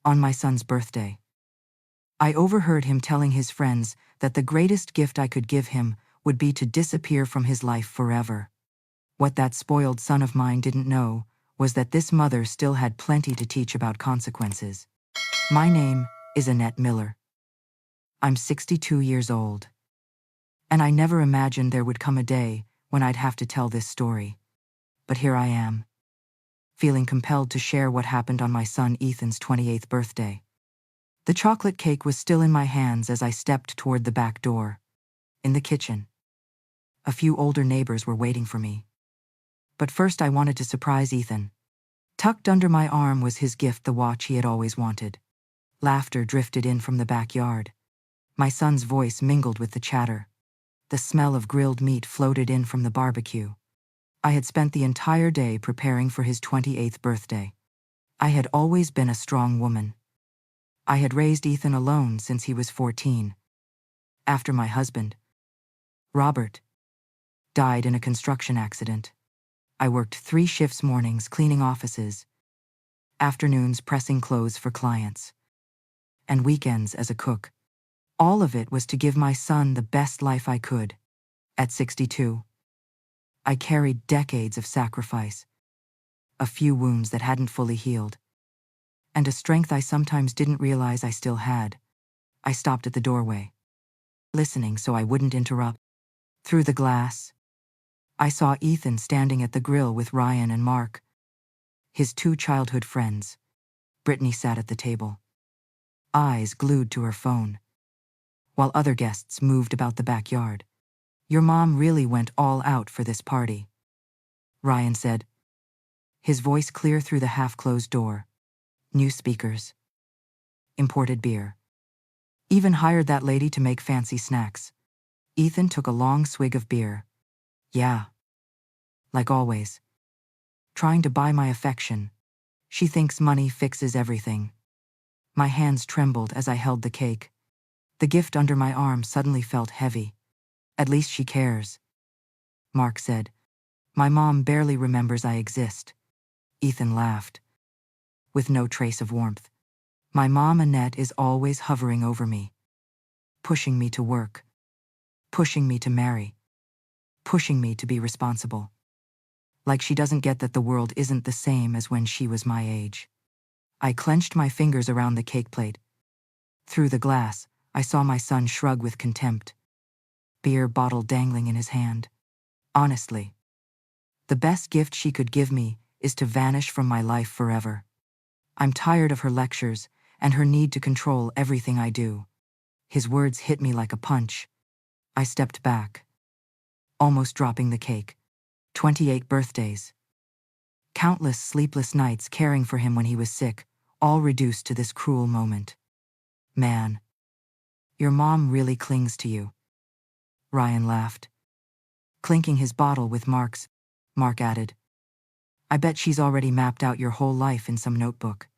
On my son's birthday. I overheard him telling his friends that the greatest gift I could give him would be to disappear from his life forever. What that spoiled son of mine didn't know was that this mother still had plenty to teach about consequences. My name is Annette Miller. I'm 62 years old. And I never imagined there would come a day when I'd have to tell this story. But here I am, feeling compelled to share what happened on my son Ethan's 28th birthday. The chocolate cake was still in my hands as I stepped toward the back door. In the kitchen, a few older neighbors were waiting for me. But first I wanted to surprise Ethan. Tucked under my arm was his gift, the watch he had always wanted. Laughter drifted in from the backyard. My son's voice mingled with the chatter. The smell of grilled meat floated in from the barbecue. I had spent the entire day preparing for his 28th birthday. I had always been a strong woman. I had raised Ethan alone since he was 14. After my husband, Robert, died in a construction accident, I worked 3 shifts: mornings cleaning offices, afternoons pressing clothes for clients, and weekends as a cook. All of it was to give my son the best life I could. At 62, I carried decades of sacrifice, a few wounds that hadn't fully healed, and a strength I sometimes didn't realize I still had. I stopped at the doorway, listening so I wouldn't interrupt. Through the glass, I saw Ethan standing at the grill with Ryan and Mark, his 2 childhood friends. Brittany sat at the table, eyes glued to her phone, while other guests moved about the backyard. "Your mom really went all out for this party," Ryan said, his voice clear through the half-closed door. "New speakers, imported beer, even hired that lady to make fancy snacks." Ethan took a long swig of beer. "Yeah. Like always. Trying to buy my affection. She thinks money fixes everything." My hands trembled as I held the cake. The gift under my arm suddenly felt heavy. "At least she cares," Mark said. "My mom barely remembers I exist." Ethan laughed, with no trace of warmth. "My mom, Annette, is always hovering over me, pushing me to work, pushing me to marry, pushing me to be responsible. Like she doesn't get that the world isn't the same as when she was my age." I clenched my fingers around the cake plate. Through the glass, I saw my son shrug with contempt, beer bottle dangling in his hand. "Honestly, the best gift she could give me is to vanish from my life forever. I'm tired of her lectures and her need to control everything I do." His words hit me like a punch. I stepped back, almost dropping the cake. 28 birthdays. Countless sleepless nights caring for him when he was sick, all reduced to this cruel moment. "Man, your mom really clings to you," Ryan laughed, clinking his bottle with Mark's. Mark added, "I bet she's already mapped out your whole life in some notebook."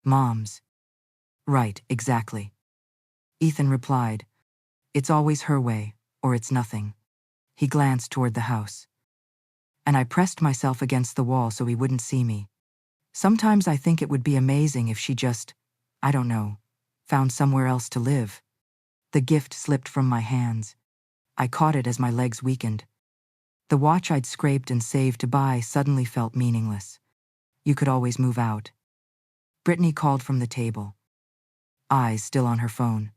"Moms." "Right, exactly," Ethan replied. "It's always her way, or it's nothing." He glanced toward the house, and I pressed myself against the wall so he wouldn't see me. "Sometimes I think it would be amazing if she just, I don't know, found somewhere else to live." The gift slipped from my hands. I caught it as my legs weakened. The watch I'd scraped and saved to buy suddenly felt meaningless. "You could always move out," Brittany called from the table, eyes still on her phone.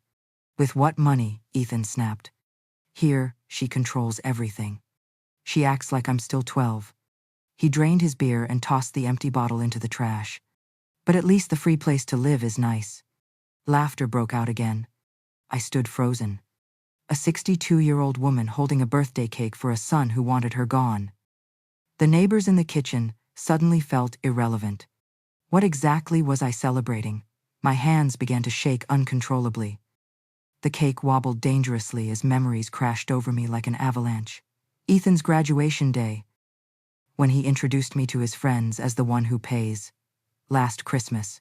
"With what money?" Ethan snapped. "Here, she controls everything. She acts like I'm still 12. He drained his beer and tossed the empty bottle into the trash. "But at least the free place to live is nice." Laughter broke out again. I stood frozen. A 62-year-old woman holding a birthday cake for a son who wanted her gone. The neighbors in the kitchen suddenly felt irrelevant. What exactly was I celebrating? My hands began to shake uncontrollably. The cake wobbled dangerously as memories crashed over me like an avalanche. Ethan's graduation day, when he introduced me to his friends as the one who pays. Last Christmas,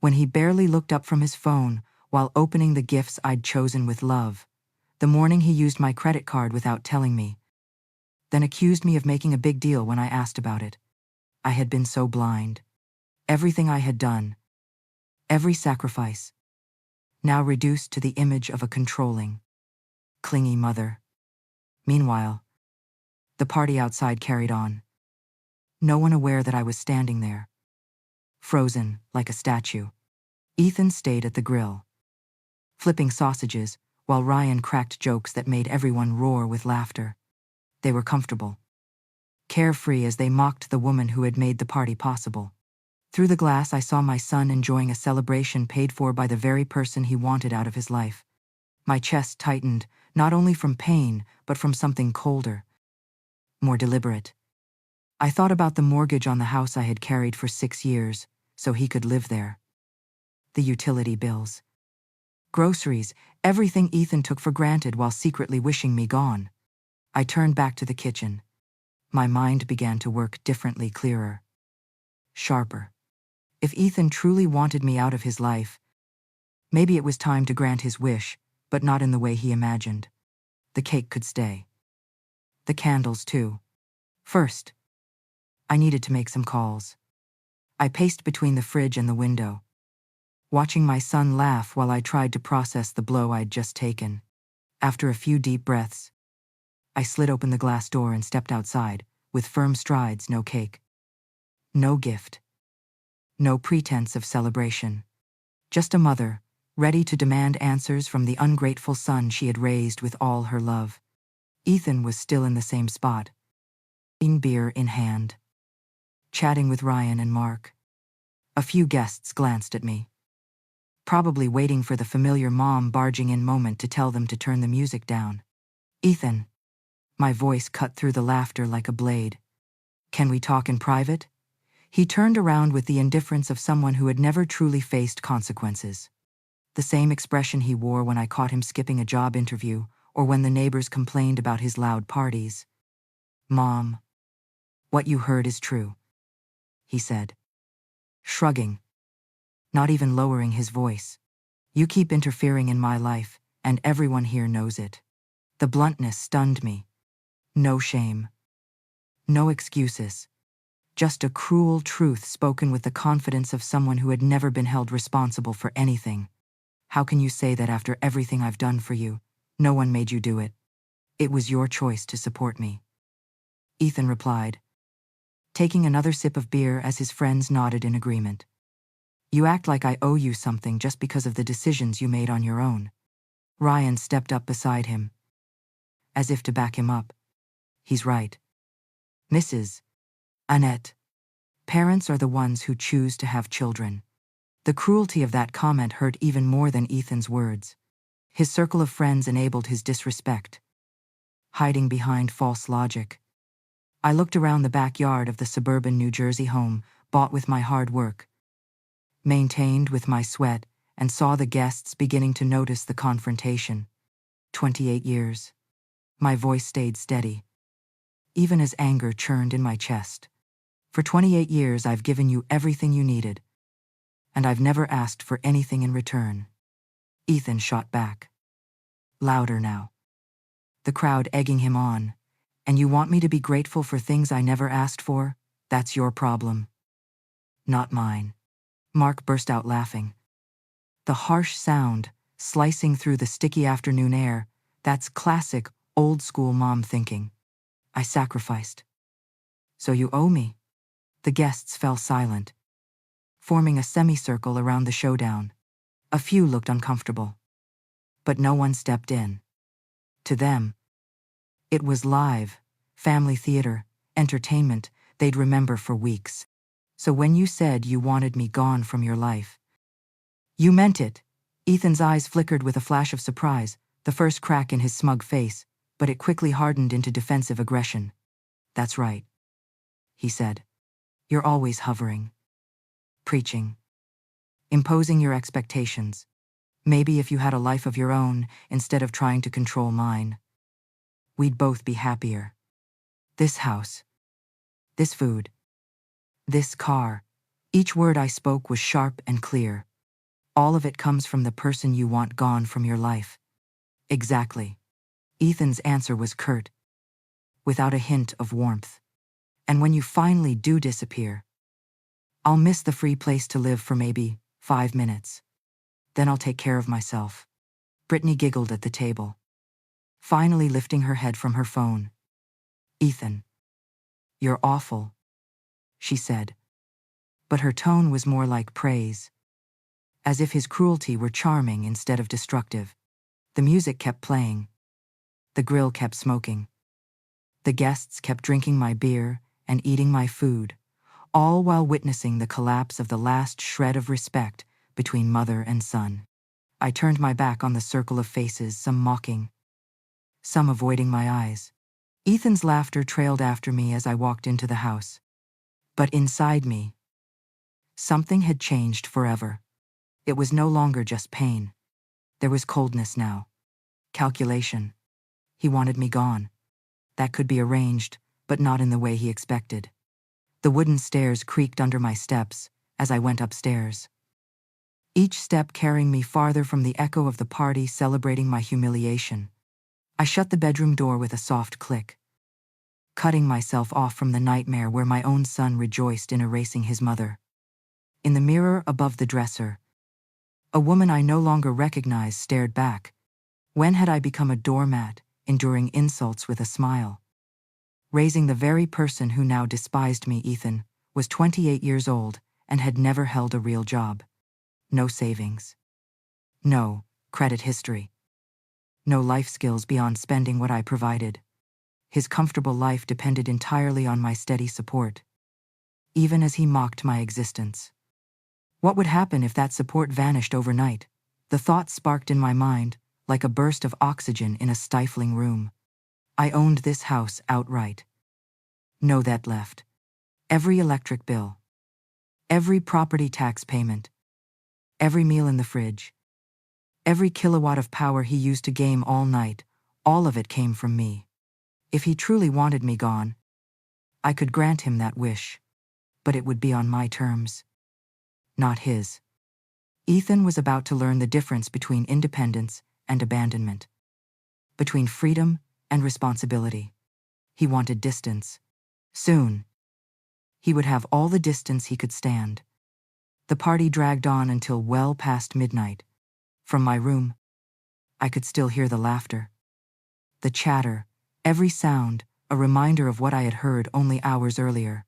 when he barely looked up from his phone while opening the gifts I'd chosen with love. The morning he used my credit card without telling me, then accused me of making a big deal when I asked about it. I had been so blind. Everything I had done, every sacrifice, now reduced to the image of a controlling, clingy mother. Meanwhile, the party outside carried on. No one aware that I was standing there, frozen like a statue. Ethan stayed at the grill, flipping sausages, while Ryan cracked jokes that made everyone roar with laughter. They were comfortable, carefree as they mocked the woman who had made the party possible. Through the glass I saw my son enjoying a celebration paid for by the very person he wanted out of his life. My chest tightened, not only from pain, but from something colder, more deliberate. I thought about the mortgage on the house I had carried for 6 years, so he could live there. The utility bills, groceries, everything Ethan took for granted while secretly wishing me gone. I turned back to the kitchen. My mind began to work differently, clearer, sharper. If Ethan truly wanted me out of his life, maybe it was time to grant his wish, but not in the way he imagined. The cake could stay. The candles, too. First, I needed to make some calls. I paced between the fridge and the window, watching my son laugh while I tried to process the blow I'd just taken. After a few deep breaths, I slid open the glass door and stepped outside, with firm strides. No cake, no gift, no pretense of celebration. Just a mother, ready to demand answers from the ungrateful son she had raised with all her love. Ethan was still in the same spot, beer in hand, chatting with Ryan and Mark. A few guests glanced at me, probably waiting for the familiar mom barging in moment to tell them to turn the music down. Ethan. My voice cut through the laughter like a blade. Can we talk in private? He turned around with the indifference of someone who had never truly faced consequences. The same expression he wore when I caught him skipping a job interview or when the neighbors complained about his loud parties. Mom, what you heard is true, he said, shrugging, not even lowering his voice. You keep interfering in my life, and everyone here knows it. The bluntness stunned me. No shame, no excuses, just a cruel truth spoken with the confidence of someone who had never been held responsible for anything. How can you say that after everything I've done for you? No one made you do it. It was your choice to support me. Ethan replied, taking another sip of beer as his friends nodded in agreement. You act like I owe you something just because of the decisions you made on your own. Ryan stepped up beside him, as if to back him up. He's right. Mrs. Annette, parents are the ones who choose to have children. The cruelty of that comment hurt even more than Ethan's words. His circle of friends enabled his disrespect, hiding behind false logic. I looked around the backyard of the suburban New Jersey home, bought with my hard work, maintained with my sweat, and saw the guests beginning to notice the confrontation. 28 years. My voice stayed steady, even as anger churned in my chest. For 28 years I've given you everything you needed, and I've never asked for anything in return. Ethan shot back, louder now, the crowd egging him on. And you want me to be grateful for things I never asked for? That's your problem, not mine. Mark burst out laughing, the harsh sound slicing through the sticky afternoon air. That's classic, old-school mom thinking. I sacrificed. So you owe me. The guests fell silent, forming a semicircle around the showdown. A few looked uncomfortable, but no one stepped in. To them, it was live, family theater, entertainment they'd remember for weeks. So when you said you wanted me gone from your life, you meant it. Ethan's eyes flickered with a flash of surprise, the first crack in his smug face, but it quickly hardened into defensive aggression. That's right, he said. You're always hovering, preaching, imposing your expectations. Maybe if you had a life of your own, instead of trying to control mine, we'd both be happier. This house, this food, this car, each word I spoke was sharp and clear. All of it comes from the person you want gone from your life. Exactly. Ethan's answer was curt, without a hint of warmth. And when you finally do disappear, I'll miss the free place to live for maybe 5 minutes. Then I'll take care of myself. Brittany giggled at the table, finally lifting her head from her phone. Ethan, you're awful, she said. But her tone was more like praise, as if his cruelty were charming instead of destructive. The music kept playing. The grill kept smoking. The guests kept drinking my beer and eating my food, all while witnessing the collapse of the last shred of respect between mother and son. I turned my back on the circle of faces, some mocking, some avoiding my eyes. Ethan's laughter trailed after me as I walked into the house. But inside me, something had changed forever. It was no longer just pain. There was coldness now. Calculation. He wanted me gone. That could be arranged, but not in the way he expected. The wooden stairs creaked under my steps as I went upstairs, each step carrying me farther from the echo of the party celebrating my humiliation. I shut the bedroom door with a soft click, cutting myself off from the nightmare where my own son rejoiced in erasing his mother. In the mirror above the dresser, a woman I no longer recognized stared back. When had I become a doormat, enduring insults with a smile? Raising the very person who now despised me, Ethan was 28 years old and had never held a real job. No savings. No credit history. No life skills beyond spending what I provided. His comfortable life depended entirely on my steady support, even as he mocked my existence. What would happen if that support vanished overnight? The thought sparked in my mind, like a burst of oxygen in a stifling room. I owned this house outright. No debt left. Every electric bill. Every property tax payment. Every meal in the fridge. Every kilowatt of power he used to game all night, all of it came from me. If he truly wanted me gone, I could grant him that wish. But it would be on my terms, not his. Ethan was about to learn the difference between independence and abandonment, between freedom and responsibility. He wanted distance. Soon, he would have all the distance he could stand. The party dragged on until well past midnight. From my room, I could still hear the laughter, the chatter, every sound, a reminder of what I had heard only hours earlier.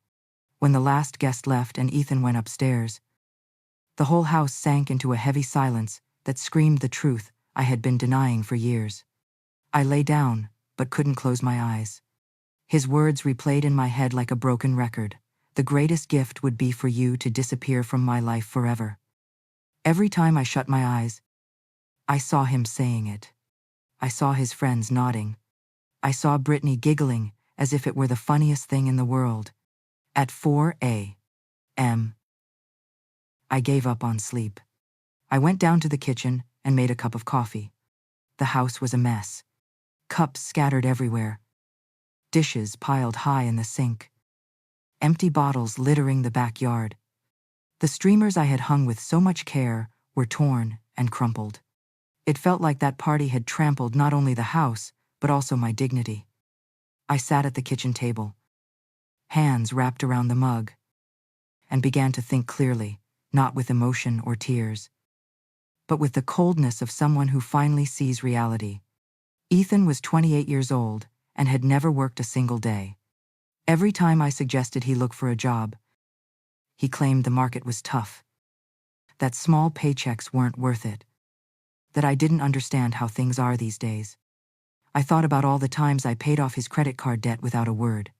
When the last guest left and Ethan went upstairs, the whole house sank into a heavy silence that screamed the truth I had been denying for years. I lay down, but couldn't close my eyes. His words replayed in my head like a broken record. The greatest gift would be for you to disappear from my life forever. Every time I shut my eyes, I saw him saying it. I saw his friends nodding. I saw Brittany giggling as if it were the funniest thing in the world. At 4 a.m., I gave up on sleep. I went down to the kitchen and made a cup of coffee. The house was a mess. Cups scattered everywhere. Dishes piled high in the sink. Empty bottles littering the backyard. The streamers I had hung with so much care were torn and crumpled. It felt like that party had trampled not only the house, but also my dignity. I sat at the kitchen table, hands wrapped around the mug, and began to think clearly, not with emotion or tears, but with the coldness of someone who finally sees reality. Ethan was 28 years old and had never worked a single day. Every time I suggested he look for a job, he claimed the market was tough, that small paychecks weren't worth it, that I didn't understand how things are these days. I thought about all the times I paid off his credit card debt without a word,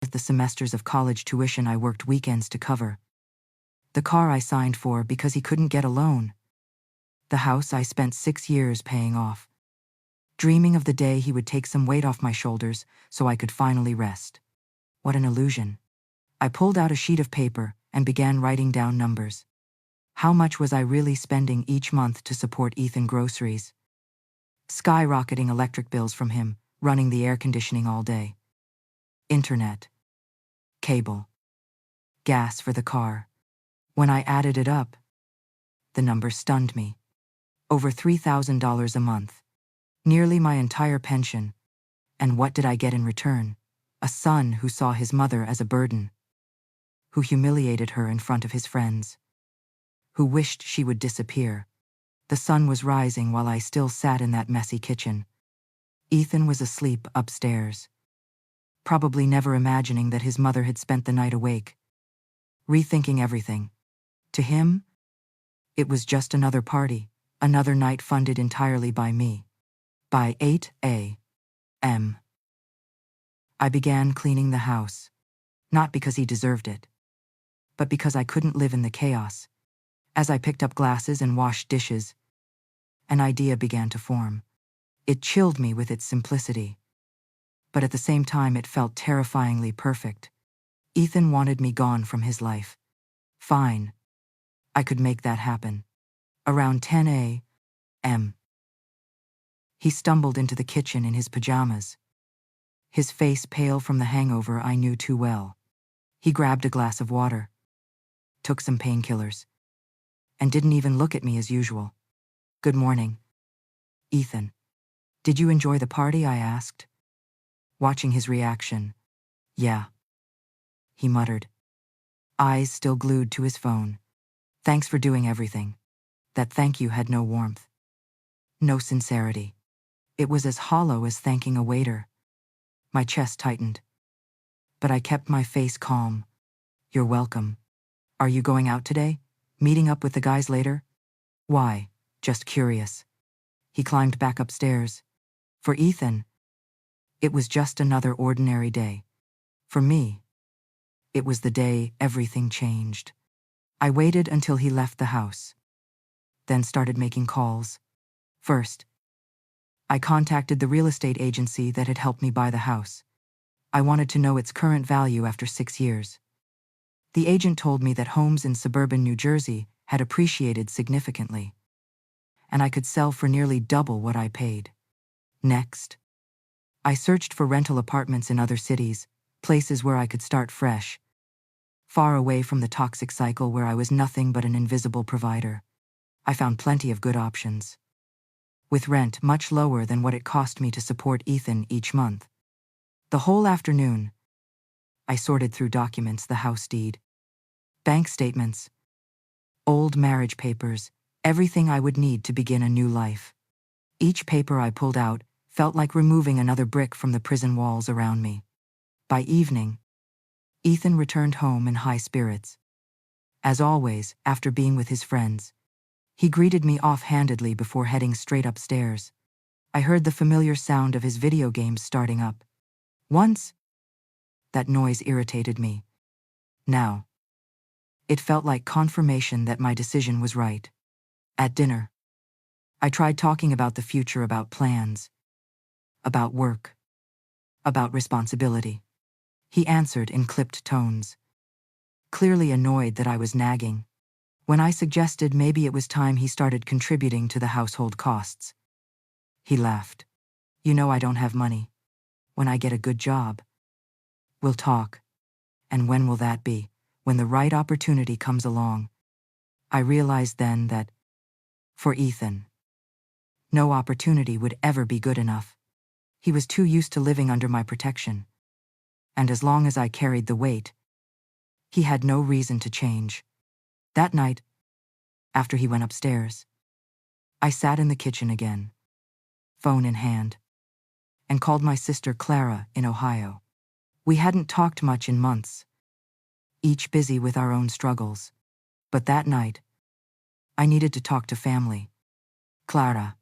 the semesters of college tuition I worked weekends to cover, the car I signed for because he couldn't get a loan, the house I spent 6 years paying off, dreaming of the day he would take some weight off my shoulders so I could finally rest. What an illusion. I pulled out a sheet of paper and began writing down numbers. How much was I really spending each month to support Ethan groceries? Skyrocketing electric bills from him, running the air conditioning all day. Internet. Cable. Gas for the car. When I added it up, the number stunned me. Over $3,000 a month. Nearly my entire pension. And what did I get in return? A son who saw his mother as a burden, who humiliated her in front of his friends, who wished she would disappear. The sun was rising while I still sat in that messy kitchen. Ethan was asleep upstairs, probably never imagining that his mother had spent the night awake, rethinking everything. To him, it was just another party, another night funded entirely by me. By 8 a.m., I began cleaning the house, not because he deserved it, but because I couldn't live in the chaos. As I picked up glasses and washed dishes, an idea began to form. It chilled me with its simplicity, but at the same time it felt terrifyingly perfect. Ethan wanted me gone from his life. Fine. I could make that happen. Around 10 a.m., he stumbled into the kitchen in his pajamas, his face pale from the hangover I knew too well. He grabbed a glass of water, took some painkillers, and didn't even look at me as usual. "Good morning, Ethan. Did you enjoy the party?" I asked, watching his reaction. "Yeah," he muttered, eyes still glued to his phone. "Thanks for doing everything." That thank you had no warmth, no sincerity. It was as hollow as thanking a waiter. My chest tightened, but I kept my face calm. "You're welcome. Are you going out today? Meeting up with the guys later?" "Why? Just curious." He climbed back upstairs. For Ethan, it was just another ordinary day. For me, it was the day everything changed. I waited until he left the house, then started making calls. First, I contacted the real estate agency that had helped me buy the house. I wanted to know its current value after 6 years. The agent told me that homes in suburban New Jersey had appreciated significantly, and I could sell for nearly double what I paid. Next, I searched for rental apartments in other cities, places where I could start fresh, far away from the toxic cycle where I was nothing but an invisible provider. I found plenty of good options, with rent much lower than what it cost me to support Ethan each month. The whole afternoon, I sorted through documents: the house deed, bank statements, old marriage papers, everything I would need to begin a new life. Each paper I pulled out felt like removing another brick from the prison walls around me. By evening, Ethan returned home in high spirits. As always, after being with his friends, he greeted me offhandedly before heading straight upstairs. I heard the familiar sound of his video games starting up. Once, that noise irritated me. Now, it felt like confirmation that my decision was right. At dinner, I tried talking about the future, about plans, about work, about responsibility. He answered in clipped tones, clearly annoyed that I was nagging. When I suggested maybe it was time he started contributing to the household costs, he laughed. "You know I don't have money. When I get a good job, we'll talk." "And when will that be?" "When the right opportunity comes along." I realized then that, for Ethan, no opportunity would ever be good enough. He was too used to living under my protection, and as long as I carried the weight, he had no reason to change. That night, after he went upstairs, I sat in the kitchen again, phone in hand, and called my sister Clara in Ohio. We hadn't talked much in months, each busy with our own struggles. But that night, I needed to talk to family. "Clara,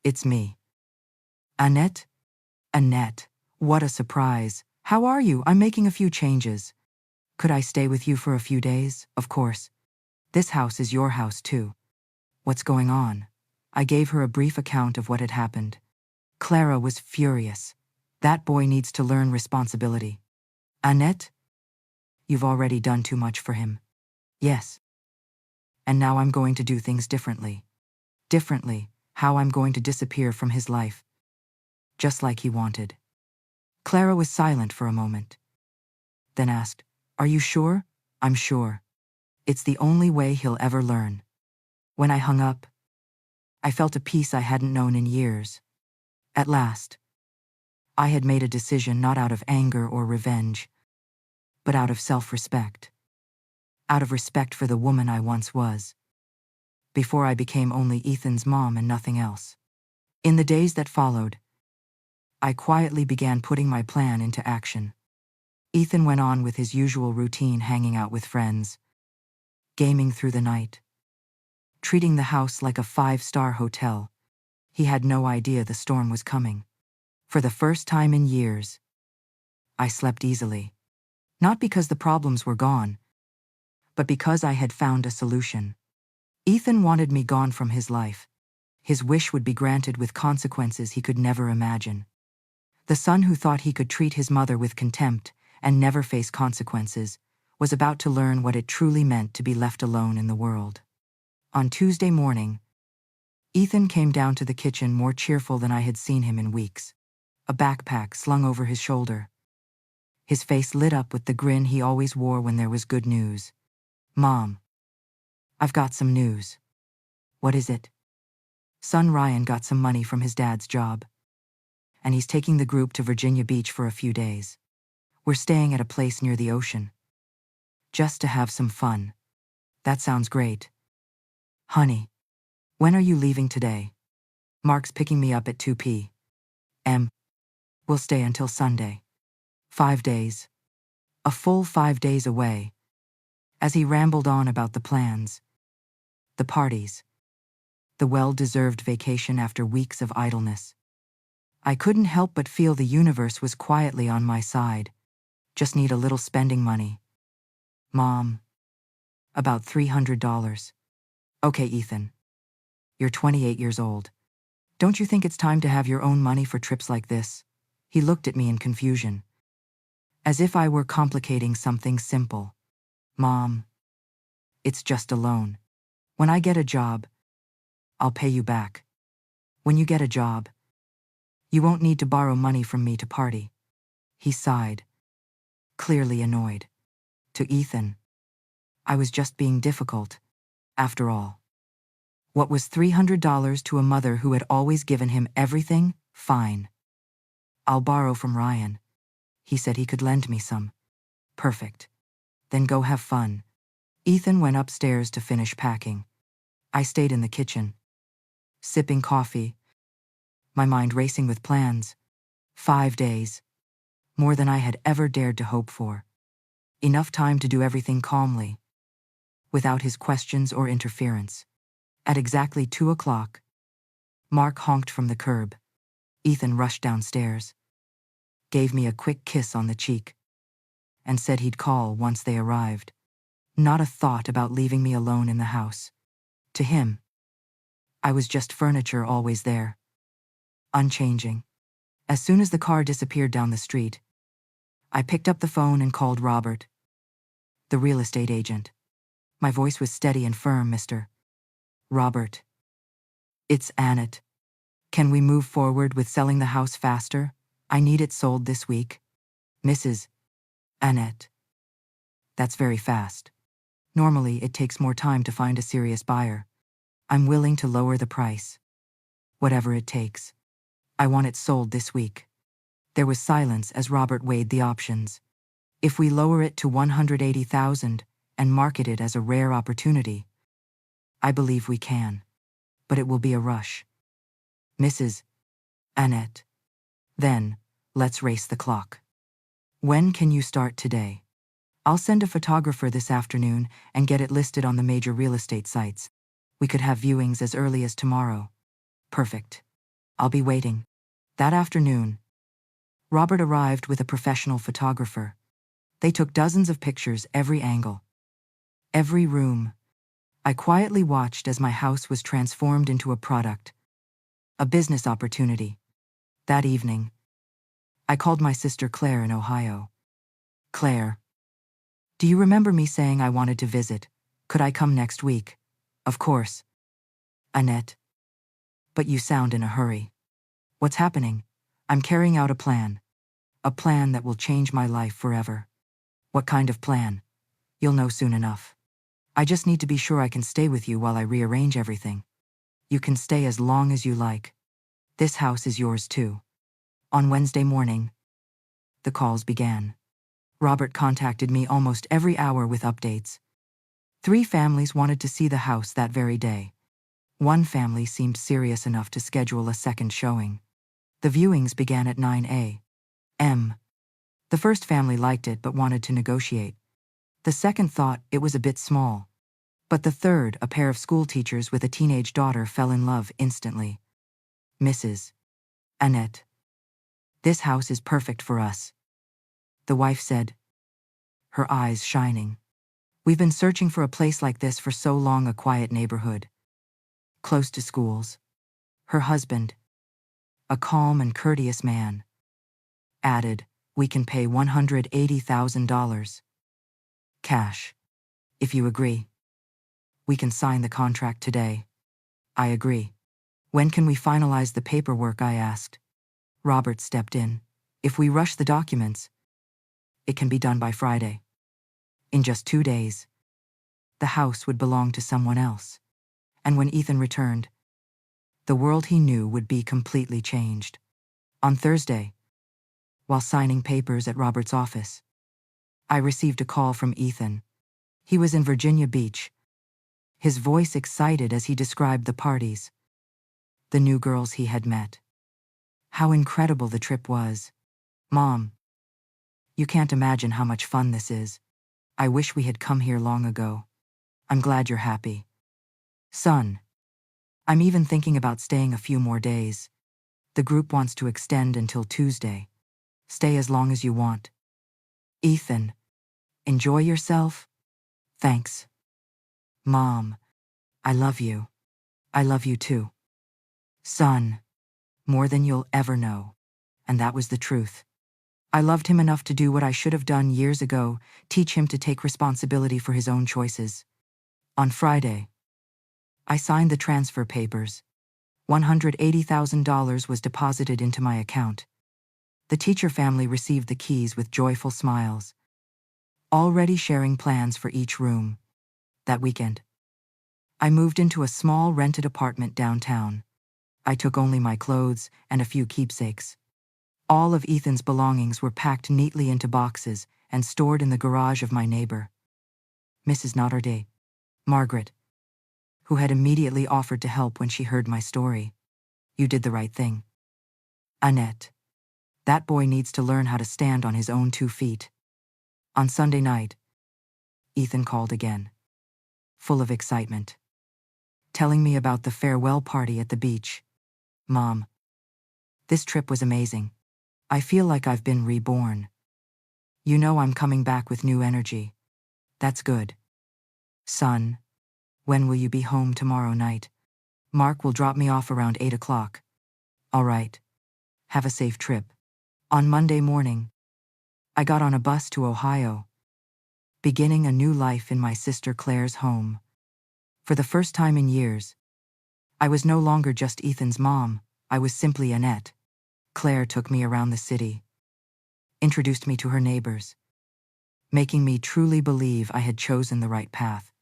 it's me." "Annette?" "Annette, what a surprise. How are you? I'm making a few changes. Could I stay with you for a few days?" "Of course. This house is your house too." "What's going on?" I gave her a brief account of what had happened. Clara was furious. "That boy needs to learn responsibility." "Annette, you've already done too much for him." "Yes. And now I'm going to do things differently." "Differently? How?" "I'm going to disappear from his life, just like he wanted." Clara was silent for a moment, then asked, "Are you sure?" "I'm sure. It's the only way he'll ever learn." When I hung up, I felt a peace I hadn't known in years. At last, I had made a decision not out of anger or revenge, but out of self-respect. Out of respect for the woman I once was. before I became only Ethan's mom and nothing else. In the days that followed, I quietly began putting my plan into action. Ethan went on with his usual routine, hanging out with friends, gaming through the night, treating the house like a five-star hotel. He had no idea the storm was coming. For the first time in years, I slept easily. Not because the problems were gone, but because I had found a solution. Ethan wanted me gone from his life. His wish would be granted with consequences he could never imagine. The son who thought he could treat his mother with contempt and never face consequences was about to learn what it truly meant to be left alone in the world. On Tuesday morning, Ethan came down to the kitchen more cheerful than I had seen him in weeks, a backpack slung over his shoulder. His face lit up with the grin he always wore when there was good news. "Mom, I've got some news." "What is it?" "Son Ryan got some money from his dad's job, and he's taking the group to Virginia Beach for a few days. We're staying at a place near the ocean. Just to have some fun." "That sounds great. Honey, when are you leaving today?" "Mark's picking me up at 2 p.m. We'll stay until Sunday." 5 days. A full 5 days away. As he rambled on about the plans, the parties, the well-deserved vacation after weeks of idleness, I couldn't help but feel the universe was quietly on my side. Just need a little spending money. "Mom, about $300. "Okay, Ethan. You're 28 years old. Don't you think it's time to have your own money for trips like this?" He looked at me in confusion, as if I were complicating something simple. "Mom, it's just a loan. When I get a job, I'll pay you back." "When you get a job, you won't need to borrow money from me to party." He sighed, clearly annoyed. To Ethan, I was just being difficult, after all. What was $300 to a mother who had always given him everything? Fine. "I'll borrow from Ryan. He said he could lend me some." "Perfect. Then go have fun." Ethan went upstairs to finish packing. I stayed in the kitchen, sipping coffee, my mind racing with plans. 5 days. More than I had ever dared to hope for. Enough time to do everything calmly, without his questions or interference. At exactly 2 o'clock, Mark honked from the curb. Ethan rushed downstairs, gave me a quick kiss on the cheek, and said he'd call once they arrived. Not a thought about leaving me alone in the house. To him, I was just furniture always there, unchanging. As soon as the car disappeared down the street, I picked up the phone and called Robert, the real estate agent. My voice was steady and firm. "Mr. Robert, it's Annette. Can we move forward with selling the house faster? I need it sold this week." "Mrs. Annette, that's very fast. Normally it takes more time to find a serious buyer. I'm willing to lower the price. Whatever it takes. I want it sold this week." There was silence as Robert weighed the options. "If we lower it to $180,000 and market it as a rare opportunity, I believe we can. But it will be a rush." "Mrs. Annette, then, let's race the clock. When can you start today?" "I'll send a photographer this afternoon and get it listed on the major real estate sites. We could have viewings as early as tomorrow." "Perfect. I'll be waiting." That afternoon, Robert arrived with a professional photographer. They took dozens of pictures, every angle, every room. I quietly watched as my house was transformed into a product, a business opportunity. That evening, I called my sister Claire in Ohio. "Claire, do you remember me saying I wanted to visit? Could I come next week?" "Of course, Annette. But you sound in a hurry." "What's happening?" "I'm carrying out a plan. A plan that will change my life forever." "What kind of plan?" "You'll know soon enough. I just need to be sure I can stay with you while I rearrange everything." "You can stay as long as you like. This house is yours too." On Wednesday morning, the calls began. Robert contacted me almost every hour with updates. 3 families wanted to see the house that very day. One family seemed serious enough to schedule a second showing. The viewings began at 9 a.m. The first family liked it but wanted to negotiate. The second thought it was a bit small. But the third, a pair of school teachers with a teenage daughter, fell in love instantly. Mrs. Annette. "This house is perfect for us," the wife said, her eyes shining. "We've been searching for a place like this for so long, a quiet neighborhood, close to schools." Her husband, a calm and courteous man, added, "We can pay $180,000. Cash. If you agree. We can sign the contract today." "I agree." "When can we finalize the paperwork?" I asked. Robert stepped in. "If we rush the documents, it can be done by Friday. In just 2 days. The house would belong to someone else. And when Ethan returned, the world he knew would be completely changed." On Thursday, while signing papers at Robert's office, I received a call from Ethan. He was in Virginia Beach, his voice excited as he described the parties, the new girls he had met. How incredible the trip was. "Mom, you can't imagine how much fun this is. I wish we had come here long ago. I'm glad you're happy. Son, I'm even thinking about staying a few more days. The group wants to extend until Tuesday. Stay as long as you want." "Ethan, enjoy yourself." "Thanks. Mom, I love you. I love you too. Son, more than you'll ever know." And that was the truth. I loved him enough to do what I should have done years ago, teach him to take responsibility for his own choices. On Friday, I signed the transfer papers. $180,000 was deposited into my account. The teacher family received the keys with joyful smiles, already sharing plans for each room. That weekend, I moved into a small rented apartment downtown. I took only my clothes and a few keepsakes. All of Ethan's belongings were packed neatly into boxes and stored in the garage of my neighbor, Mrs. Notterday, Margaret, who had immediately offered to help when she heard my story. "You did the right thing, Annette. That boy needs to learn how to stand on his own 2 feet." On Sunday night, Ethan called again, full of excitement, telling me about the farewell party at the beach. "Mom, this trip was amazing. I feel like I've been reborn. You know I'm coming back with new energy." "That's good. Son, when will you be home tomorrow night?" "Mark will drop me off around 8 o'clock. "All right. Have a safe trip." On Monday morning, I got on a bus to Ohio, beginning a new life in my sister Claire's home. For the first time in years, I was no longer just Ethan's mom, I was simply Annette. Claire took me around the city, introduced me to her neighbors, making me truly believe I had chosen the right path.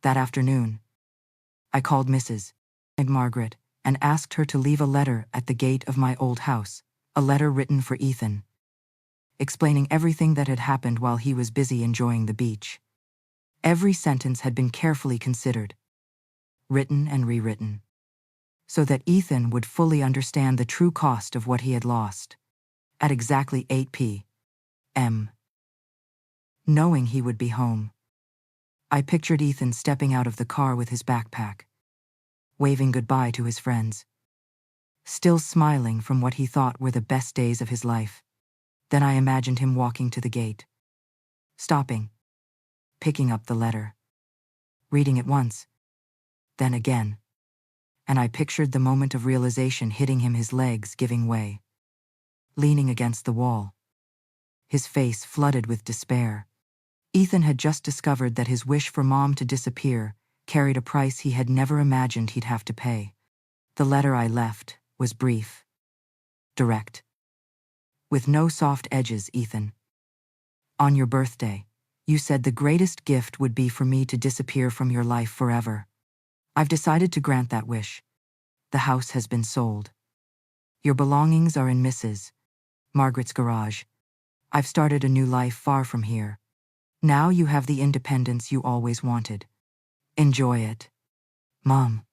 That afternoon, I called Mrs. Margaret and asked her to leave a letter at the gate of my old house, a letter written for Ethan, explaining everything that had happened while he was busy enjoying the beach. Every sentence had been carefully considered, written and rewritten, so that Ethan would fully understand the true cost of what he had lost. At exactly 8 p.m., knowing he would be home, I pictured Ethan stepping out of the car with his backpack, waving goodbye to his friends, still smiling from what he thought were the best days of his life. Then I imagined him walking to the gate, stopping, picking up the letter, reading it once, then again. And I pictured the moment of realization hitting him, his legs giving way, leaning against the wall, his face flooded with despair. Ethan had just discovered that his wish for Mom to disappear carried a price he had never imagined he'd have to pay. The letter I left was brief, direct, with no soft edges. "Ethan, on your birthday, you said the greatest gift would be for me to disappear from your life forever. I've decided to grant that wish. The house has been sold. Your belongings are in Mrs. Margaret's garage. I've started a new life far from here. Now you have the independence you always wanted. Enjoy it. Mom,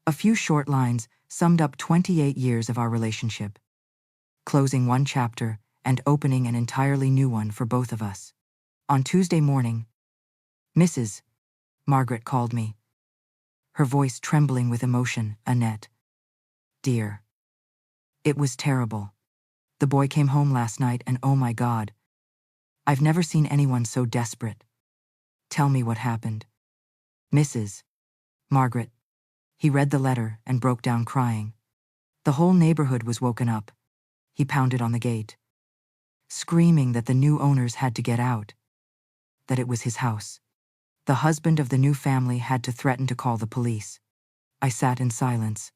A few short lines summed up 28 years of our relationship, closing one chapter and opening an entirely new one for both of us. On Tuesday morning, Mrs. Margaret called me, her voice trembling with emotion. "Annette, dear. It was terrible. The boy came home last night and oh my God, I've never seen anyone so desperate. Tell me what happened." "Mrs. Margaret." He read the letter and broke down crying. The whole neighborhood was woken up. He pounded on the gate, screaming that the new owners had to get out, that it was his house. The husband of the new family had to threaten to call the police. I sat in silence,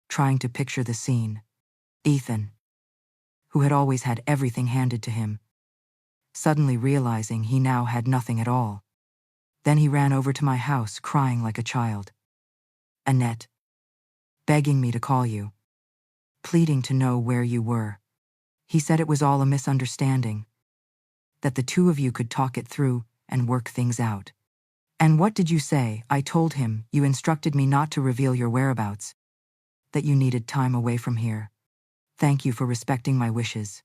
trying to picture the scene. Ethan, who had always had everything handed to him, suddenly realizing he now had nothing at all. Then he ran over to my house crying like a child. "Annette," begging me to call you, pleading to know where you were. He said it was all a misunderstanding, that the two of you could talk it through and work things out. "And what did you say?" I told him. "You instructed me not to reveal your whereabouts, that you needed time away from here. Thank you for respecting my wishes."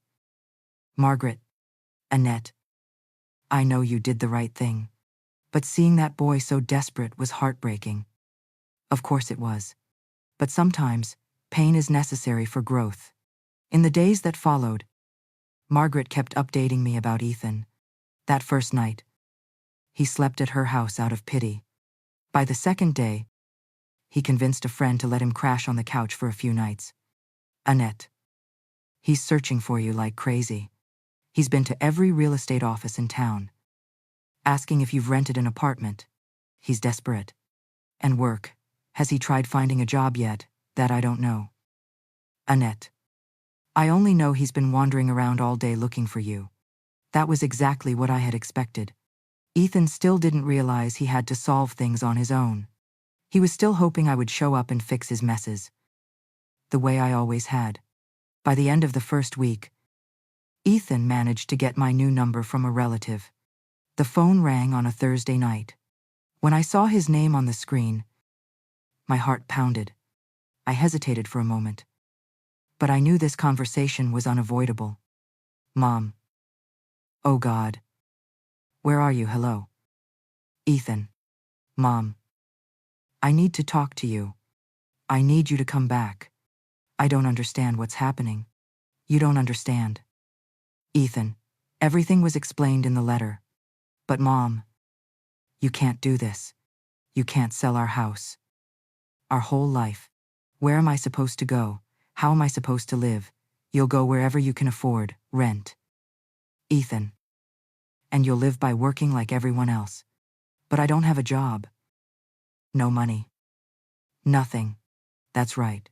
"Margaret, Annette, I know you did the right thing, but seeing that boy so desperate was heartbreaking." Of course it was. But sometimes, pain is necessary for growth. In the days that followed, Margaret kept updating me about Ethan. That first night, he slept at her house out of pity. By the second day, he convinced a friend to let him crash on the couch for a few nights. "Annette, he's searching for you like crazy. He's been to every real estate office in town, asking if you've rented an apartment. He's desperate. And work. Has he tried finding a job yet? That I don't know. Annette, I only know he's been wandering around all day looking for you." That was exactly what I had expected. Ethan still didn't realize he had to solve things on his own. He was still hoping I would show up and fix his messes, the way I always had. By the end of the first week, Ethan managed to get my new number from a relative. The phone rang on a Thursday night. When I saw his name on the screen, my heart pounded. I hesitated for a moment, but I knew this conversation was unavoidable. "Mom. Oh God. Where are you? Hello. Ethan. Mom. I need to talk to you. I need you to come back. I don't understand what's happening." "You don't understand." "Ethan, everything was explained in the letter. But Mom, you can't do this. You can't sell our house. Our whole life. Where am I supposed to go? How am I supposed to live? You'll go wherever you can afford, rent. Ethan. And you'll live by working like everyone else. But I don't have a job. No money. Nothing." "That's right.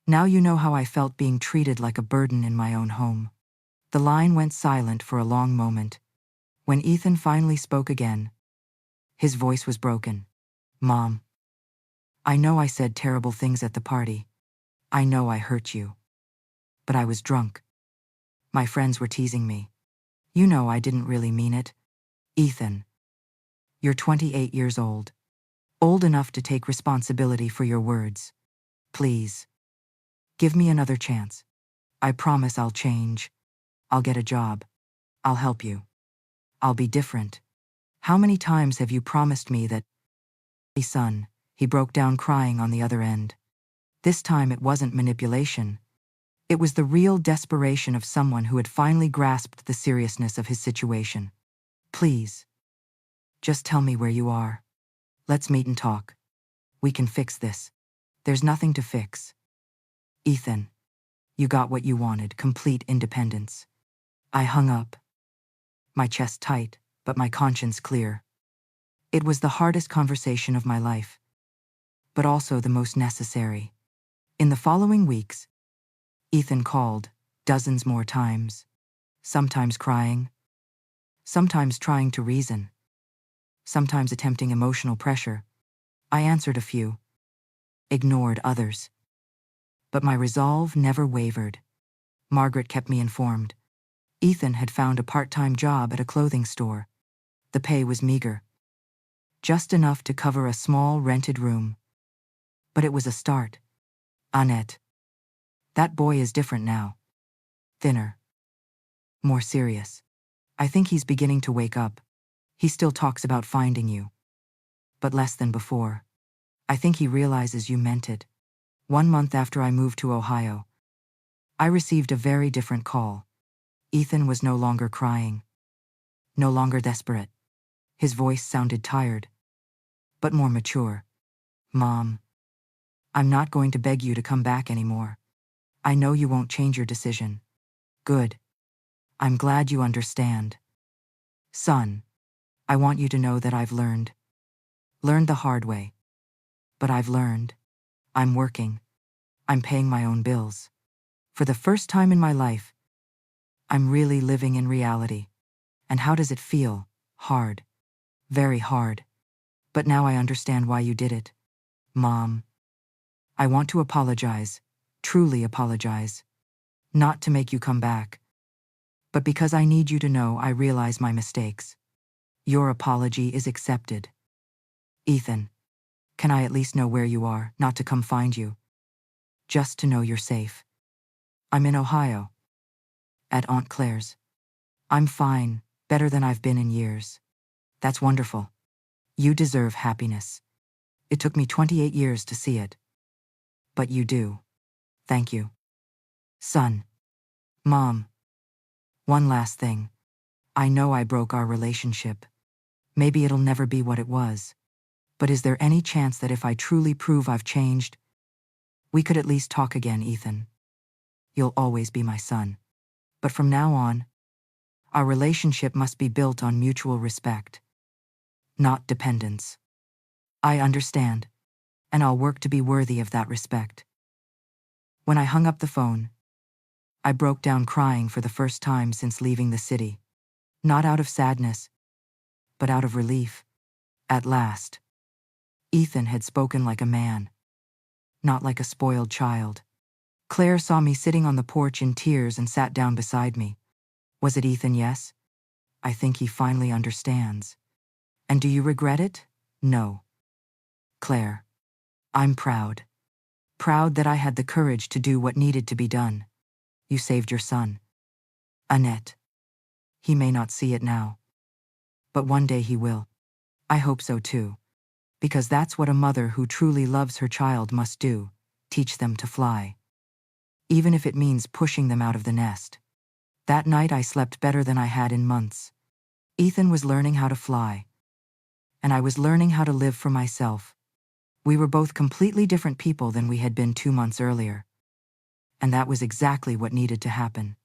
Now you know how I felt being treated like a burden in my own home." The line went silent for a long moment. When Ethan finally spoke again, his voice was broken. "Mom, I know I said terrible things at the party. I know I hurt you. But I was drunk. My friends were teasing me. You know I didn't really mean it. Ethan, you're 28 years old. Old enough to take responsibility for your words. Please. Give me another chance. I promise I'll change. I'll get a job. I'll help you. I'll be different. How many times have you promised me that?" "Son," he broke down crying on the other end. This time it wasn't manipulation. It was the real desperation of someone who had finally grasped the seriousness of his situation. "Please. Just tell me where you are. Let's meet and talk. We can fix this. There's nothing to fix. Ethan, you got what you wanted, complete independence." I hung up, my chest tight, but my conscience clear. It was the hardest conversation of my life, but also the most necessary. In the following weeks, Ethan called dozens more times, sometimes crying, sometimes trying to reason, sometimes attempting emotional pressure. I answered a few, ignored others. But my resolve never wavered. Margaret kept me informed. Ethan had found a part-time job at a clothing store. The pay was meager, just enough to cover a small rented room. But it was a start. Annette. That boy is different now. Thinner. More serious. I think he's beginning to wake up. He still talks about finding you. But less than before. I think he realizes you meant it. 1 month after I moved to Ohio, I received a very different call. Ethan was no longer crying. No longer desperate. His voice sounded tired. But more mature. Mom, I'm not going to beg you to come back anymore. I know you won't change your decision. Good. I'm glad you understand. Son, I want you to know that I've learned. Learned the hard way. But I've learned. I'm working. I'm paying my own bills. For the first time in my life, I'm really living in reality. And how does it feel? Hard. Very hard. But now I understand why you did it. Mom. I want to apologize. Truly apologize. Not to make you come back. But because I need you to know I realize my mistakes. Your apology is accepted. Ethan. Can I at least know where you are, not to come find you? Just to know you're safe. I'm in Ohio. At Aunt Claire's. I'm fine, better than I've been in years. That's wonderful. You deserve happiness. It took me 28 years to see it. But you do. Thank you. Son. Mom. One last thing. I know I broke our relationship. Maybe it'll never be what it was. But is there any chance that if I truly prove I've changed, we could at least talk again, Ethan? You'll always be my son. But from now on, our relationship must be built on mutual respect, not dependence. I understand, and I'll work to be worthy of that respect. When I hung up the phone, I broke down crying for the first time since leaving the city. Not out of sadness, but out of relief. At last, Ethan had spoken like a man, not like a spoiled child. Claire saw me sitting on the porch in tears and sat down beside me. Was it Ethan? Yes. I think he finally understands. And do you regret it? No. Claire. I'm proud. Proud that I had the courage to do what needed to be done. You saved your son. Annette. He may not see it now. But one day he will. I hope so too. Because that's what a mother who truly loves her child must do, teach them to fly. Even if it means pushing them out of the nest. That night I slept better than I had in months. Ethan was learning how to fly. And I was learning how to live for myself. We were both completely different people than we had been 2 months earlier. And that was exactly what needed to happen.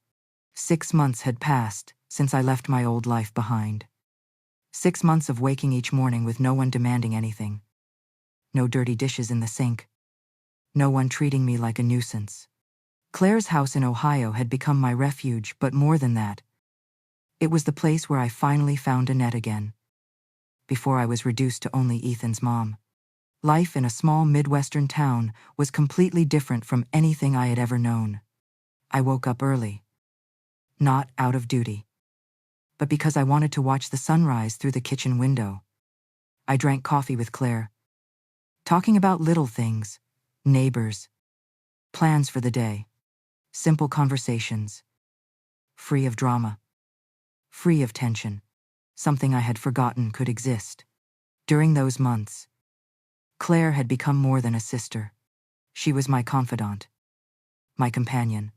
6 months had passed since I left my old life behind. 6 months of waking each morning with no one demanding anything. No dirty dishes in the sink. No one treating me like a nuisance. Claire's house in Ohio had become my refuge, but more than that. It was the place where I finally found Annette again. Before I was reduced to only Ethan's mom. Life in a small Midwestern town was completely different from anything I had ever known. I woke up early. Not out of duty. But because I wanted to watch the sunrise through the kitchen window. I drank coffee with Claire. Talking about little things, neighbors, plans for the day. Simple conversations. Free of drama. Free of tension. Something I had forgotten could exist. During those months, Claire had become more than a sister. She was my confidant. My companion.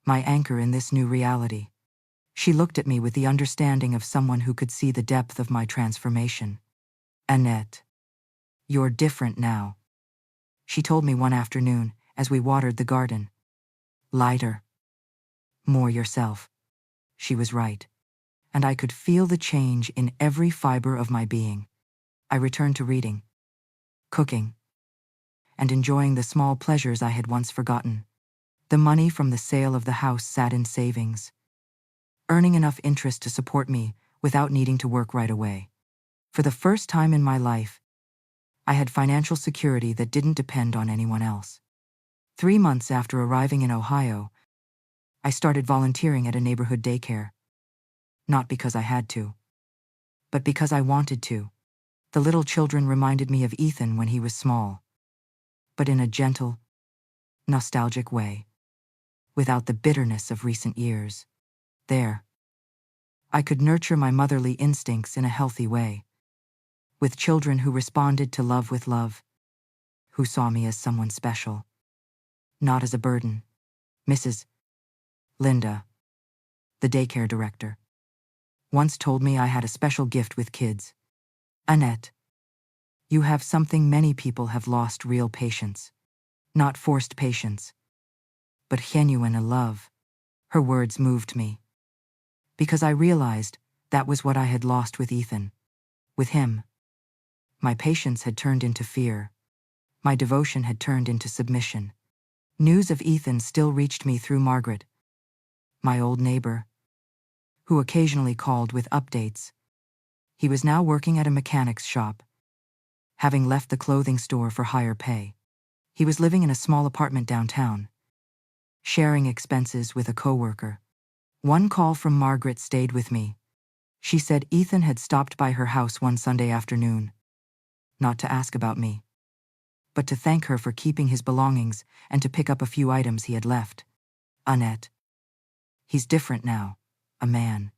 My anchor in this new reality. She looked at me with the understanding of someone who could see the depth of my transformation. Annette. You're different now. She told me one afternoon as we watered the garden. Lighter. More yourself. She was right. And I could feel the change in every fiber of my being. I returned to reading, cooking, and enjoying the small pleasures I had once forgotten. The money from the sale of the house sat in savings, earning enough interest to support me without needing to work right away. For the first time in my life, I had financial security that didn't depend on anyone else. 3 months after arriving in Ohio, I started volunteering at a neighborhood daycare. Not because I had to, but because I wanted to. The little children reminded me of Ethan when he was small. but in a gentle, nostalgic way, without the bitterness of recent years. There, I could nurture my motherly instincts in a healthy way, with children who responded to love with love, who saw me as someone special, not as a burden. Mrs. Linda, the daycare director, once told me I had a special gift with kids. Annette, you have something many people have lost: real patience. Not forced patience, but genuine love. Her words moved me, because I realized that was what I had lost with Ethan. With him, my patience had turned into fear. My devotion had turned into submission. News of Ethan still reached me through Margaret, my old neighbor, who occasionally called with updates. He was now working at a mechanic's shop, having left the clothing store for higher pay. He was living in a small apartment downtown, sharing expenses with a coworker. One call from Margaret stayed with me. She said Ethan had stopped by her house one Sunday afternoon, not to ask about me, but to thank her for keeping his belongings and to pick up a few items he had left. Annette, he's different now, a man.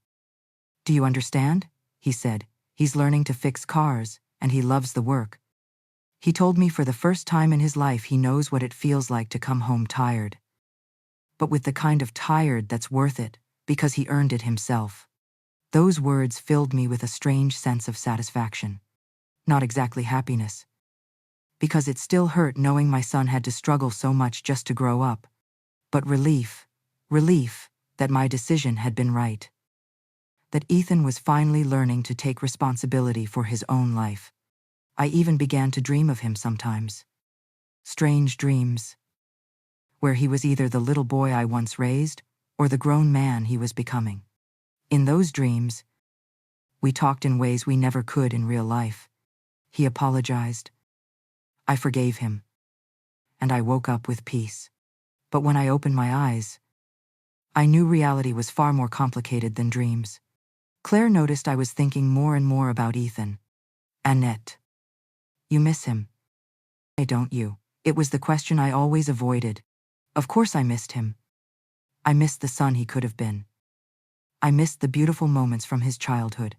Do you understand? He said. He's learning to fix cars, and he loves the work. He told me for the first time in his life he knows what it feels like to come home tired. But with the kind of tired that's worth it, because he earned it himself. Those words filled me with a strange sense of satisfaction. Not exactly happiness, because it still hurt knowing my son had to struggle so much just to grow up. But relief that my decision had been right. That Ethan was finally learning to take responsibility for his own life. I even began to dream of him sometimes. Strange dreams, where he was either the little boy I once raised or the grown man he was becoming. In those dreams, we talked in ways we never could in real life. He apologized. I forgave him. And I woke up with peace. But when I opened my eyes, I knew reality was far more complicated than dreams. Claire noticed I was thinking more and more about Ethan. Annette, you miss him? Don't you? It was the question I always avoided. Of course I missed him. I missed the son he could have been. I missed the beautiful moments from his childhood.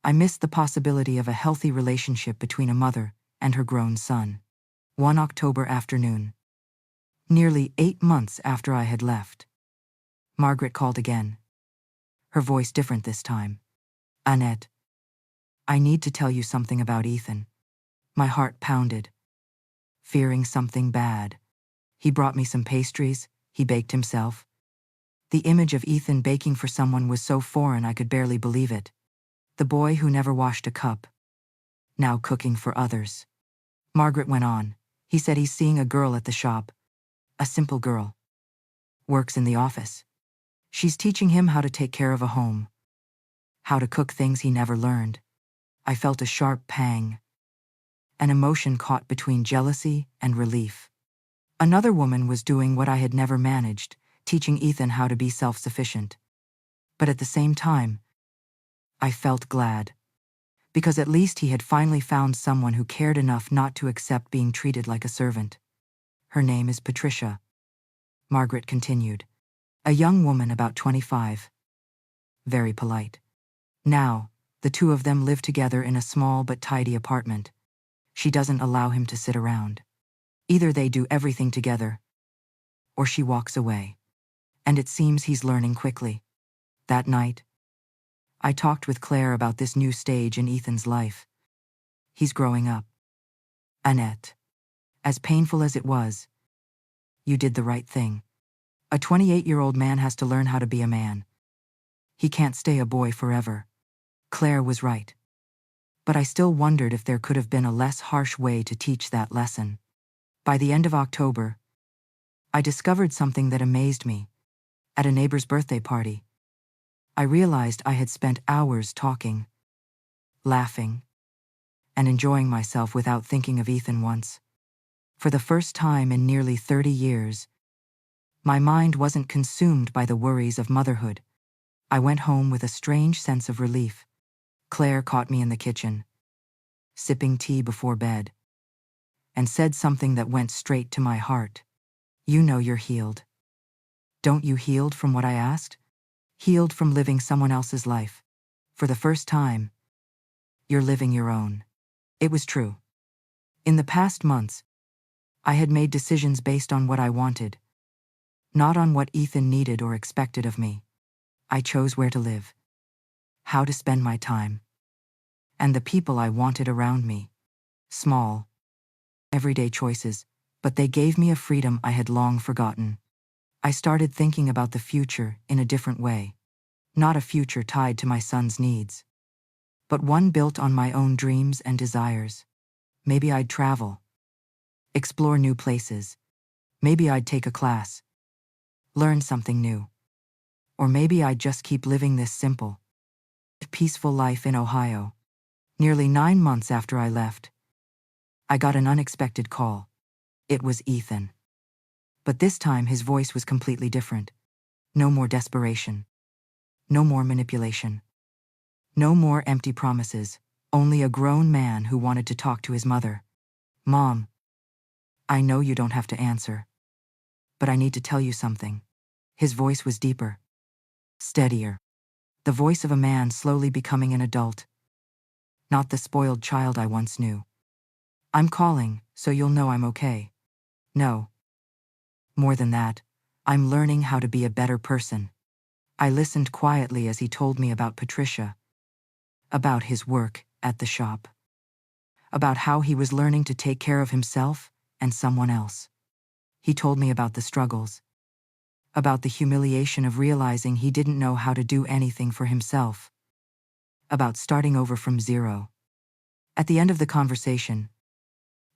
I missed the possibility of a healthy relationship between a mother and her grown son. One October afternoon, nearly 8 months after I had left, Margaret called again. Her voice different this time. Annette, I need to tell you something about Ethan. My heart pounded, fearing something bad. He brought me some pastries, he baked himself. The image of Ethan baking for someone was so foreign I could barely believe it. The boy who never washed a cup, now cooking for others. Margaret went on. He said he's seeing a girl at the shop. A simple girl. Works in the office. She's teaching him how to take care of a home. How to cook things he never learned. I felt a sharp pang. An emotion caught between jealousy and relief. Another woman was doing what I had never managed, teaching Ethan how to be self-sufficient. But at the same time, I felt glad. Because at least he had finally found someone who cared enough not to accept being treated like a servant. Her name is Patricia, Margaret continued. A young woman about 25. Very polite. Now, the two of them live together in a small but tidy apartment. She doesn't allow him to sit around. Either they do everything together, or she walks away. And it seems he's learning quickly. That night, I talked with Claire about this new stage in Ethan's life. He's growing up. Annette, as painful as it was, you did the right thing. A 28-year-old man has to learn how to be a man. He can't stay a boy forever. Claire was right. But I still wondered if there could have been a less harsh way to teach that lesson. By the end of October, I discovered something that amazed me. At a neighbor's birthday party, I realized I had spent hours talking, laughing, and enjoying myself without thinking of Ethan once. For the first time in nearly 30 years, my mind wasn't consumed by the worries of motherhood. I went home with a strange sense of relief. Claire caught me in the kitchen, sipping tea before bed. and said something that went straight to my heart. You know you're healed. Don't you healed from what I asked? Healed from living someone else's life. For the first time, you're living your own. It was true. In the past months, I had made decisions based on what I wanted, not on what Ethan needed or expected of me. I chose where to live, how to spend my time, and the people I wanted around me. Small, everyday choices, but they gave me a freedom I had long forgotten. I started thinking about the future in a different way. Not a future tied to my son's needs, but one built on my own dreams and desires. Maybe I'd travel, explore new places. Maybe I'd take a class, learn something new. Or maybe I'd just keep living this simple, peaceful life in Ohio. Nearly 9 months after I left, I got an unexpected call. It was Ethan. But this time his voice was completely different. No more desperation. No more manipulation. No more empty promises. Only a grown man who wanted to talk to his mother. Mom, I know you don't have to answer, but I need to tell you something. His voice was deeper, steadier. The voice of a man slowly becoming an adult. Not the spoiled child I once knew. I'm calling, so you'll know I'm okay. No. More than that, I'm learning how to be a better person. I listened quietly as he told me about Patricia, about his work at the shop, about how he was learning to take care of himself and someone else. He told me about the struggles, about the humiliation of realizing he didn't know how to do anything for himself, about starting over from zero. At the end of the conversation,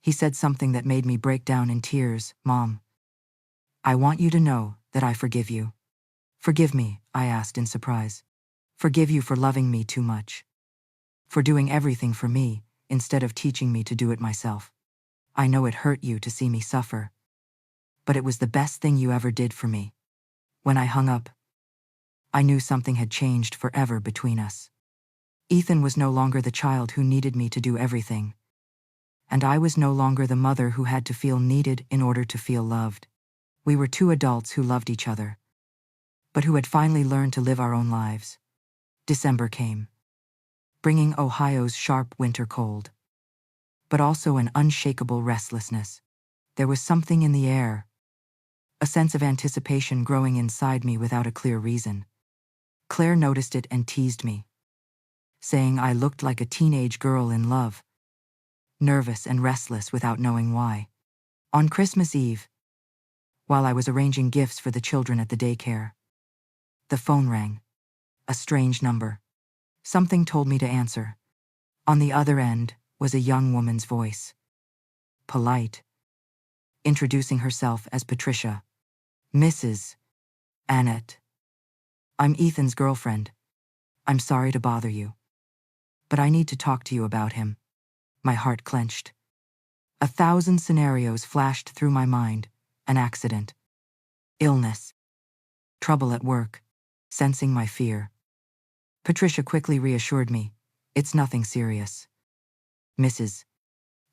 he said something that made me break down in tears. Mom, I want you to know that I forgive you. Forgive me, I asked in surprise. Forgive you for loving me too much. For doing everything for me, instead of teaching me to do it myself. I know it hurt you to see me suffer, but it was the best thing you ever did for me. When I hung up, I knew something had changed forever between us. Ethan was no longer the child who needed me to do everything, and I was no longer the mother who had to feel needed in order to feel loved. We were two adults who loved each other, but who had finally learned to live our own lives. December came, bringing Ohio's sharp winter cold, but also an unshakable restlessness. There was something in the air, a sense of anticipation growing inside me without a clear reason. Claire noticed it and teased me, saying I looked like a teenage girl in love, nervous and restless without knowing why. On Christmas Eve, while I was arranging gifts for the children at the daycare, the phone rang. A strange number. Something told me to answer. On the other end was a young woman's voice. Polite. Introducing herself as Patricia. Mrs. Annette. I'm Ethan's girlfriend. I'm sorry to bother you, but I need to talk to you about him. My heart clenched. 1,000 scenarios flashed through my mind. An accident. Illness. Trouble at work. Sensing my fear, Patricia quickly reassured me. It's nothing serious. Mrs.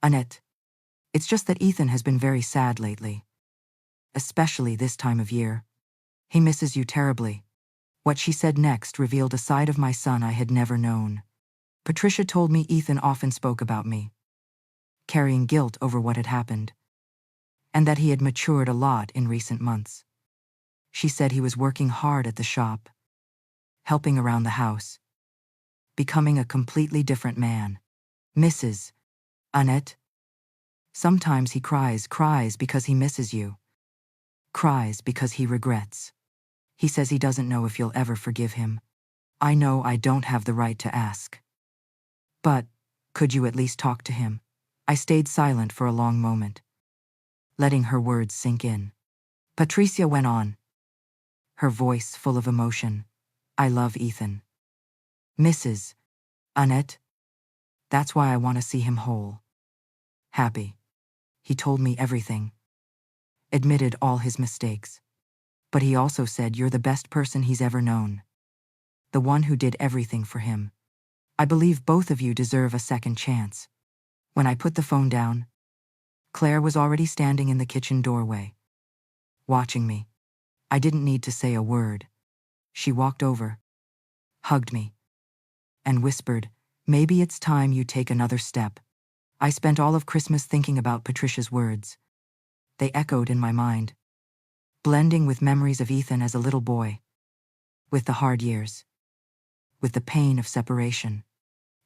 Annette. It's just that Ethan has been very sad lately. Especially this time of year. He misses you terribly. What she said next revealed a side of my son I had never known. Patricia told me Ethan often spoke about me, carrying guilt over what had happened, and that he had matured a lot in recent months. She said he was working hard at the shop, helping around the house, becoming a completely different man. Mrs. Annette. Sometimes he cries because he misses you. Cries because he regrets. He says he doesn't know if you'll ever forgive him. I know I don't have the right to ask. But, could you at least talk to him? I stayed silent for a long moment, letting her words sink in. Patricia went on, her voice full of emotion. I love Ethan. Mrs. Annette. That's why I want to see him whole. Happy. He told me everything. Admitted all his mistakes. But he also said you're the best person he's ever known. The one who did everything for him. I believe both of you deserve a second chance. When I put the phone down, Claire was already standing in the kitchen doorway, watching me. I didn't need to say a word. She walked over, hugged me, and whispered, "Maybe it's time you take another step." I spent all of Christmas thinking about Patricia's words. They echoed in my mind, blending with memories of Ethan as a little boy, with the hard years, with the pain of separation.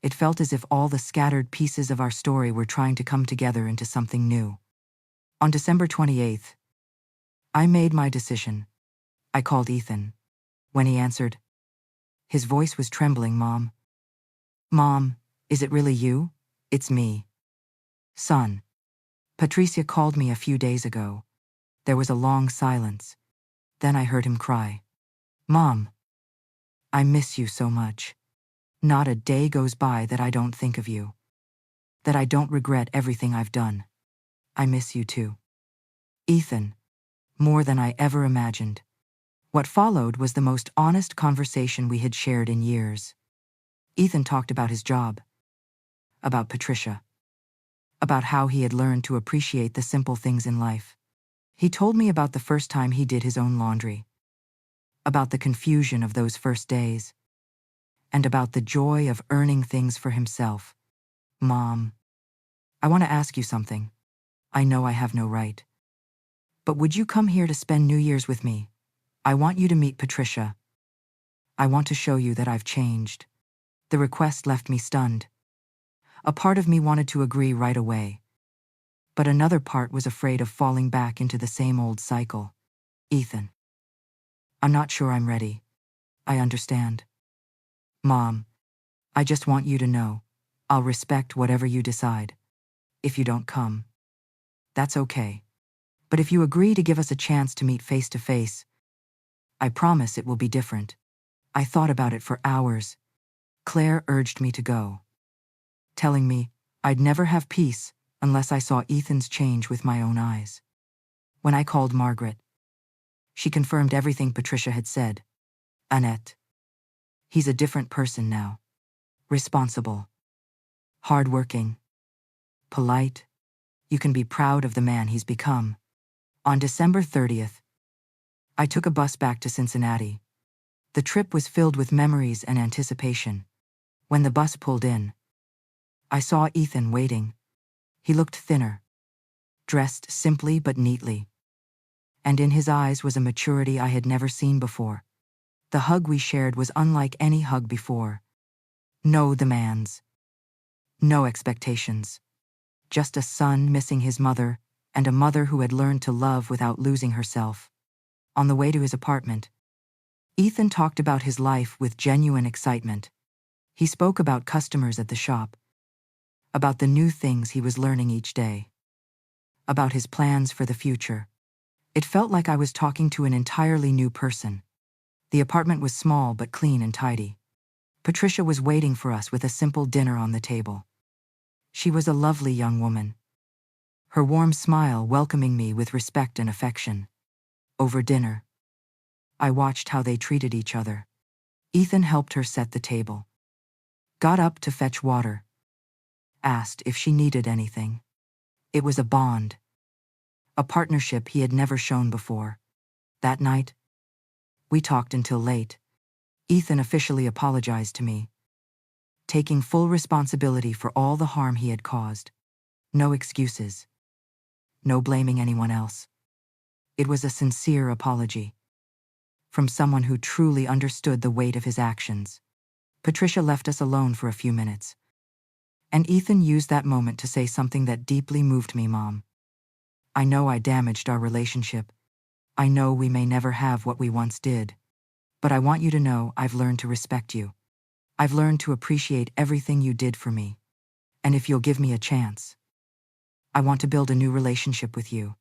It felt as if all the scattered pieces of our story were trying to come together into something new. On December 28th, I made my decision. I called Ethan. When he answered, his voice was trembling. "Mom. Mom, is it really you?" "It's me. Son." Patricia called me a few days ago. There was a long silence. Then I heard him cry. "Mom, I miss you so much. Not a day goes by that I don't think of you. That I don't regret everything I've done. I miss you too, Ethan, more than I ever imagined." What followed was the most honest conversation we had shared in years. Ethan talked about his job, about Patricia, about how he had learned to appreciate the simple things in life. He told me about the first time he did his own laundry, about the confusion of those first days, and about the joy of earning things for himself. "Mom, I want to ask you something. I know I have no right. But would you come here to spend New Year's with me? I want you to meet Patricia. I want to show you that I've changed." The request left me stunned. A part of me wanted to agree right away, but another part was afraid of falling back into the same old cycle. "Ethan, I'm not sure I'm ready. I understand. Mom, I just want you to know, I'll respect whatever you decide. If you don't come, that's okay. But if you agree to give us a chance to meet face to face, I promise it will be different." I thought about it for hours. Claire urged me to go, telling me I'd never have peace unless I saw Ethan's change with my own eyes. When I called Margaret, she confirmed everything Patricia had said. "Annette, he's a different person now. Responsible, hardworking, polite. You can be proud of the man he's become." On December 30th, I took a bus back to Cincinnati. The trip was filled with memories and anticipation. When the bus pulled in, I saw Ethan waiting. He looked thinner, dressed simply but neatly, and in his eyes was a maturity I had never seen before. The hug we shared was unlike any hug before. No demands, no expectations. Just a son missing his mother, and a mother who had learned to love without losing herself. On the way to his apartment, Ethan talked about his life with genuine excitement. He spoke about customers at the shop, about the new things he was learning each day, about his plans for the future. It felt like I was talking to an entirely new person. The apartment was small but clean and tidy. Patricia was waiting for us with a simple dinner on the table. She was a lovely young woman, her warm smile welcoming me with respect and affection. Over dinner, I watched how they treated each other. Ethan helped her set the table, got up to fetch water, asked if she needed anything. It was a bond, a partnership he had never shown before. That night, we talked until late. Ethan officially apologized to me, taking full responsibility for all the harm he had caused. No excuses, no blaming anyone else. It was a sincere apology, from someone who truly understood the weight of his actions. Patricia left us alone for a few minutes, and Ethan used that moment to say something that deeply moved me. "Mom, I know I damaged our relationship. I know we may never have what we once did. But I want you to know I've learned to respect you. I've learned to appreciate everything you did for me. And if you'll give me a chance, I want to build a new relationship with you.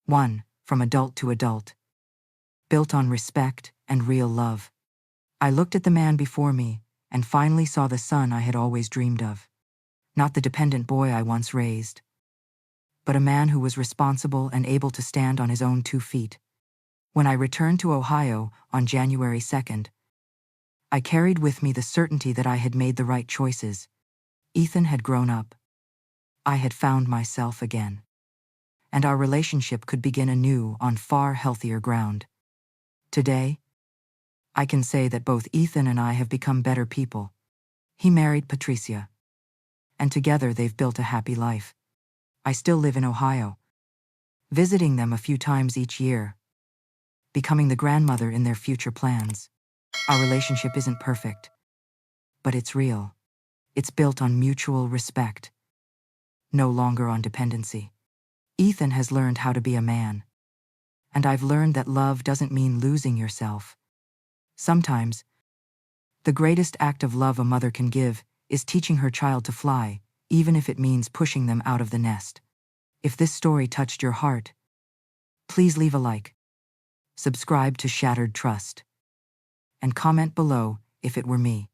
One, from adult to adult, built on respect and real love." I looked at the man before me and finally saw the son I had always dreamed of. Not the dependent boy I once raised, but a man who was responsible and able to stand on his own 2 feet. When I returned to Ohio on January 2nd, I carried with me the certainty that I had made the right choices. Ethan had grown up. I had found myself again. and our relationship could begin anew on far healthier ground. Today, I can say that both Ethan and I have become better people. He married Patricia, and together they've built a happy life. I still live in Ohio, visiting them a few times each year, becoming the grandmother in their future plans. Our relationship isn't perfect, but it's real. It's built on mutual respect, no longer on dependency. Ethan has learned how to be a man, and I've learned that love doesn't mean losing yourself. Sometimes, the greatest act of love a mother can give is teaching her child to fly, even if it means pushing them out of the nest. If this story touched your heart, please leave a like, subscribe to Shattered Trust, and comment below if it were me.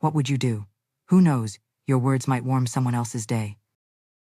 What would you do? Who knows, your words might warm someone else's day.